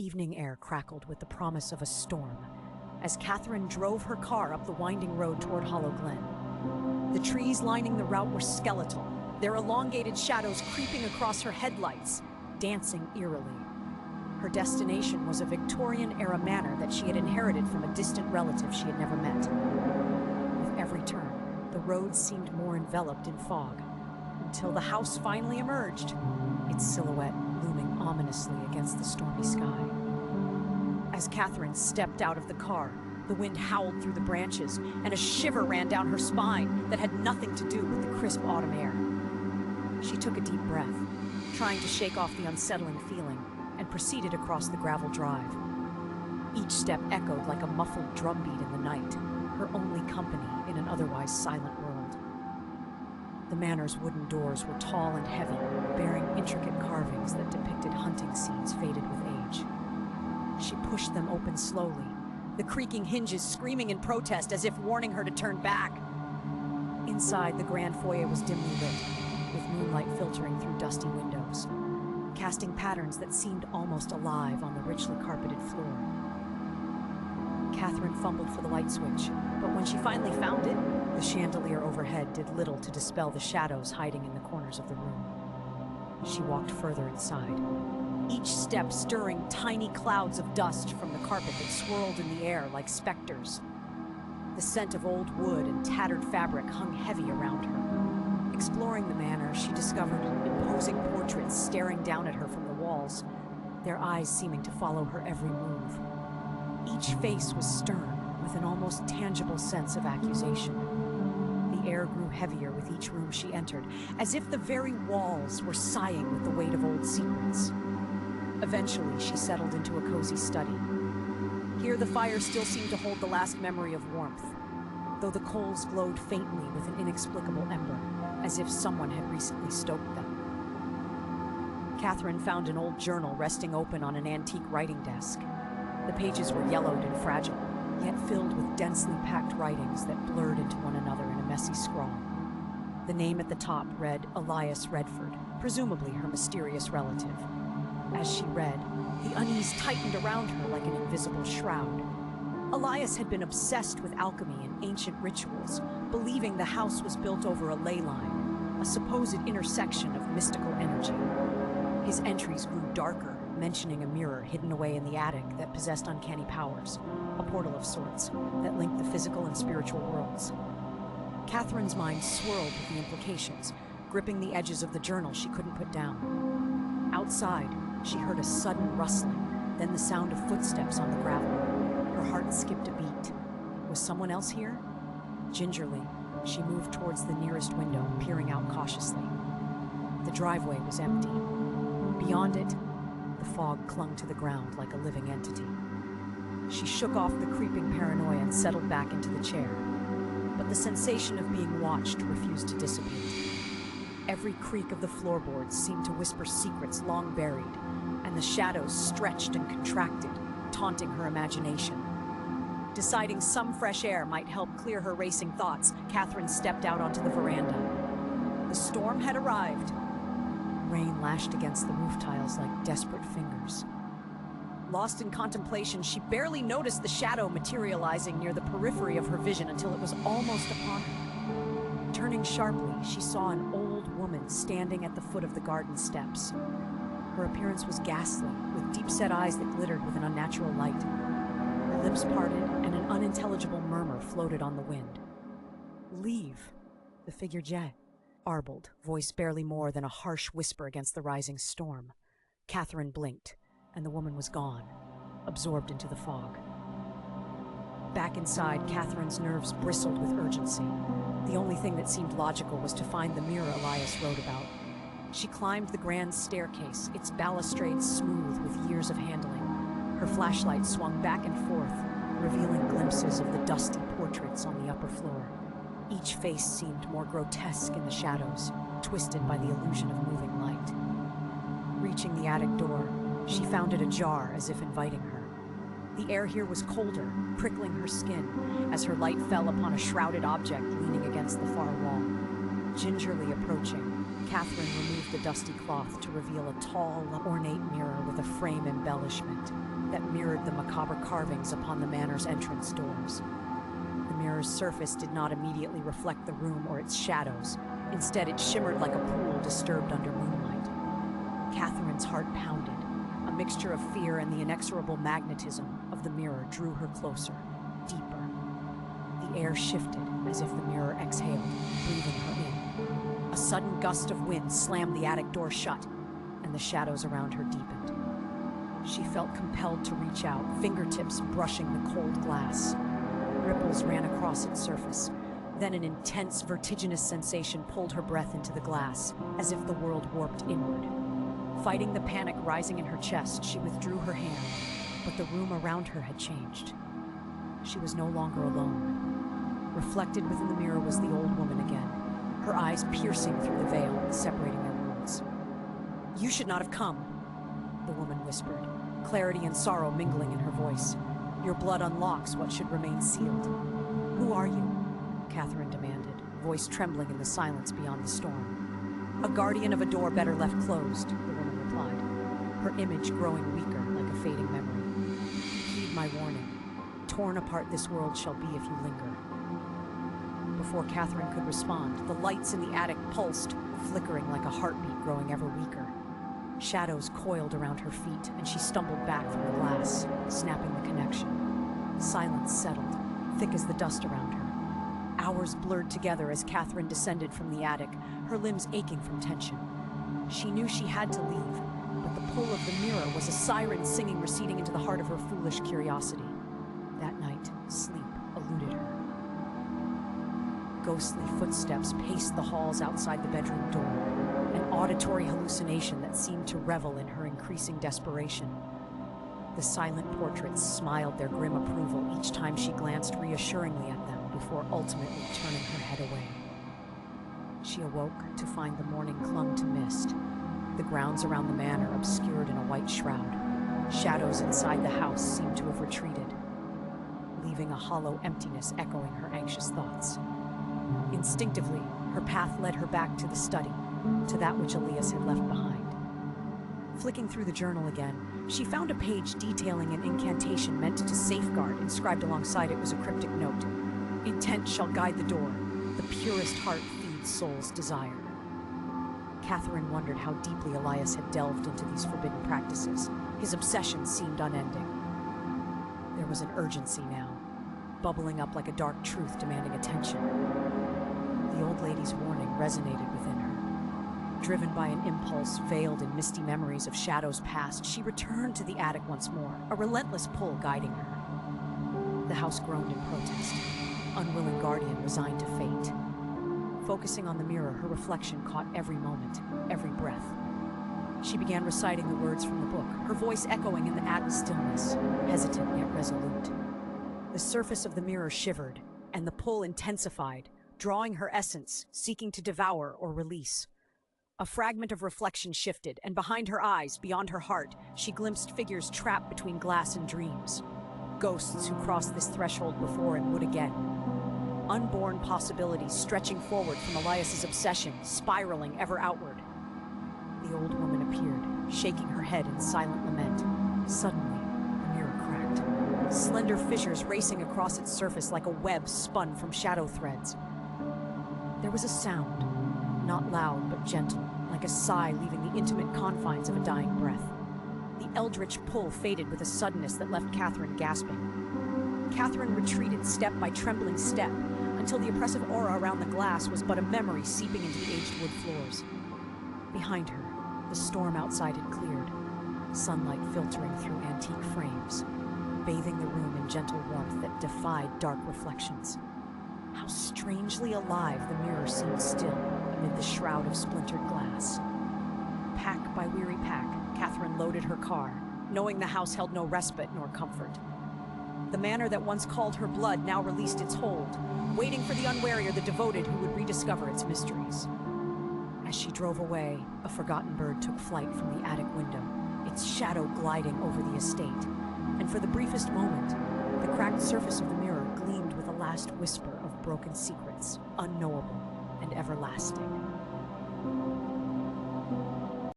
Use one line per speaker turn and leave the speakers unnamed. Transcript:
evening air crackled with the promise of a storm as Catherine drove her car up the winding road toward Hollow Glen. The trees lining the route were skeletal, their elongated shadows creeping across her headlights, dancing eerily. Her destination was a Victorian-era manor that she had inherited from a distant relative she had never met. With every turn, the road seemed more enveloped in fog, until the house finally emerged, its silhouette looming ominously against the stormy sky. As Catherine stepped out of the car, the wind howled through the branches, and a shiver ran down her spine that had nothing to do with the crisp autumn air. She took a deep breath, trying to shake off the unsettling feeling, and proceeded across the gravel drive. Each step echoed like a muffled drumbeat in the night, her only company in an otherwise silent world. The manor's wooden doors were tall and heavy, bearing intricate carvings that depicted hunting scenes faded with age. She pushed them open slowly, the creaking hinges screaming in protest as if warning her to turn back. Inside, the grand foyer was dimly lit, with moonlight filtering through dusty windows, casting patterns that seemed almost alive on the richly carpeted floor. Catherine fumbled for the light switch, but when she finally found it, the chandelier overhead did little to dispel the shadows hiding in the corners of the room. She walked further inside, each step stirring tiny clouds of dust from the carpet that swirled in the air like specters. The scent of old wood and tattered fabric hung heavy around her. Exploring the manor, she discovered imposing portraits staring down at her from the walls, their eyes seeming to follow her every move. Each face was stern, with an almost tangible sense of accusation. The air grew heavier with each room she entered, as if the very walls were sighing with the weight of old secrets. Eventually, she settled into a cozy study. Here, the fire still seemed to hold the last memory of warmth, though the coals glowed faintly with an inexplicable ember, as if someone had recently stoked them. Catherine found an old journal resting open on an antique writing desk. The pages were yellowed and fragile, yet filled with densely packed writings that blurred into one another in a messy scrawl. The name at the top read Elias Redford, presumably her mysterious relative. As she read, the unease tightened around her like an invisible shroud. Elias had been obsessed with alchemy and ancient rituals, believing the house was built over a ley line, a supposed intersection of mystical energy. His entries grew darker, mentioning a mirror hidden away in the attic that possessed uncanny powers, a portal of sorts that linked the physical and spiritual worlds. Catherine's mind swirled with the implications, gripping the edges of the journal she couldn't put down. Outside, she heard a sudden rustling, then the sound of footsteps on the gravel. Her heart skipped a beat. Was someone else here? Gingerly, she moved towards the nearest window, peering out cautiously. The driveway was empty. Beyond it, the fog clung to the ground like a living entity. She shook off the creeping paranoia and settled back into the chair. But the sensation of being watched refused to dissipate. Every creak of the floorboards seemed to whisper secrets long buried, and the shadows stretched and contracted, taunting her imagination. Deciding some fresh air might help clear her racing thoughts, Catherine stepped out onto the veranda. The storm had arrived. Rain lashed against the roof tiles like desperate fingers. Lost in contemplation, she barely noticed the shadow materializing near the periphery of her vision until it was almost upon her. Turning sharply, she saw an old woman standing at the foot of the garden steps. Her appearance was ghastly, with deep-set eyes that glittered with an unnatural light. Her lips parted, and an unintelligible murmur floated on the wind. "Leave," the figure arbled, voice barely more than a harsh whisper against the rising storm. Catherine blinked, and the woman was gone, absorbed into the fog. Back inside, Catherine's nerves bristled with urgency. The only thing that seemed logical was to find the mirror Elias wrote about. She climbed the grand staircase, its balustrades smooth with years of handling. Her flashlight swung back and forth, revealing glimpses of the dusty portraits on the upper floor. Each face seemed more grotesque in the shadows, twisted by the illusion of moving light. Reaching the attic door, she found it ajar as if inviting her. The air here was colder, prickling her skin, as her light fell upon a shrouded object leaning against the far wall. Gingerly approaching, Catherine removed the dusty cloth to reveal a tall, ornate mirror with a frame embellishment. that mirrored the macabre carvings upon the manor's entrance doors. The mirror's surface did not immediately reflect the room or its shadows. Instead, it shimmered like a pool disturbed under moonlight. Catherine's heart pounded. A mixture of fear and the inexorable magnetism of the mirror drew her closer, deeper. The air shifted as if the mirror exhaled, breathing her in. A sudden gust of wind slammed the attic door shut, and the shadows around her deepened. She felt compelled to reach out, fingertips brushing the cold glass. Ripples ran across its surface. Then an intense, vertiginous sensation pulled her breath into the glass, as if the world warped inward. Fighting the panic rising in her chest, she withdrew her hand, but the room around her had changed. She was no longer alone. Reflected within the mirror was the old woman again, her eyes piercing through the veil, separating their worlds. "You should not have come," the woman whispered, clarity and sorrow mingling in her voice. "Your blood unlocks what should remain sealed." "Who are you?" Catherine demanded, voice trembling in the silence beyond the storm. "A guardian of a door better left closed," the woman replied, her image growing weaker like a fading memory. "Heed my warning. Torn apart this world shall be if you linger." Before Catherine could respond, the lights in the attic pulsed, flickering like a heartbeat growing ever weaker. Shadows coiled around her feet, and she stumbled back from the glass, snapping the connection. Silence settled, thick as the dust around her. Hours blurred together as Catherine descended from the attic, her limbs aching from tension. She knew she had to leave, but the pull of the mirror was a siren singing receding into the heart of her foolish curiosity. That night, sleep eluded her. Ghostly footsteps paced the halls outside the bedroom door, an auditory hallucination that seemed to revel in her increasing desperation. The silent portraits smiled their grim approval each time she glanced reassuringly at them before ultimately turning her head away. She awoke to find the morning clung to mist, the grounds around the manor obscured in a white shroud. Shadows inside the house seemed to have retreated, leaving a hollow emptiness echoing her anxious thoughts. Instinctively, her path led her back to the study, to that which Elias had left behind. Flicking through the journal again, she found a page detailing an incantation meant to safeguard. Inscribed alongside it was a cryptic note: "Intent shall guide the door. The purest heart feeds soul's desire." Catherine wondered how deeply Elias had delved into these forbidden practices. His obsession seemed unending. There was an urgency now, bubbling up like a dark truth demanding attention. The old lady's warning resonated within her. Driven by an impulse veiled in misty memories of shadows past, she returned to the attic once more, a relentless pull guiding her. The house groaned in protest, unwilling guardian resigned to fate. Focusing on the mirror, her reflection caught every moment, every breath. She began reciting the words from the book, her voice echoing in the attic stillness, hesitant yet resolute. The surface of the mirror shivered, and the pull intensified, drawing her essence, seeking to devour or release. A fragment of reflection shifted, and behind her eyes, beyond her heart, she glimpsed figures trapped between glass and dreams. Ghosts who crossed this threshold before and would again. Unborn possibilities stretching forward from Elias's obsession, spiraling ever outward. The old woman appeared, shaking her head in silent lament. Suddenly, the mirror cracked. Slender fissures racing across its surface like a web spun from shadow threads. There was a sound, not loud but gentle, like a sigh leaving the intimate confines of a dying breath. The eldritch pull faded with a suddenness that left Catherine gasping. Catherine retreated step by trembling step, until the oppressive aura around the glass was but a memory seeping into the aged wood floors. Behind her, the storm outside had cleared, sunlight filtering through antique frames, bathing the room in gentle warmth that defied dark reflections. How strangely alive the mirror seemed still amid the shroud of splintered glass. Pack by weary pack, Catherine loaded her car, knowing the house held no respite nor comfort. The manor that once called her blood now released its hold, waiting for the unwary or the devoted who would rediscover its mysteries. As she drove away, a forgotten bird took flight from the attic window, its shadow gliding over the estate, and for the briefest moment, the cracked surface of the mirror gleamed with a last whisper of broken secrets, unknowable and everlasting.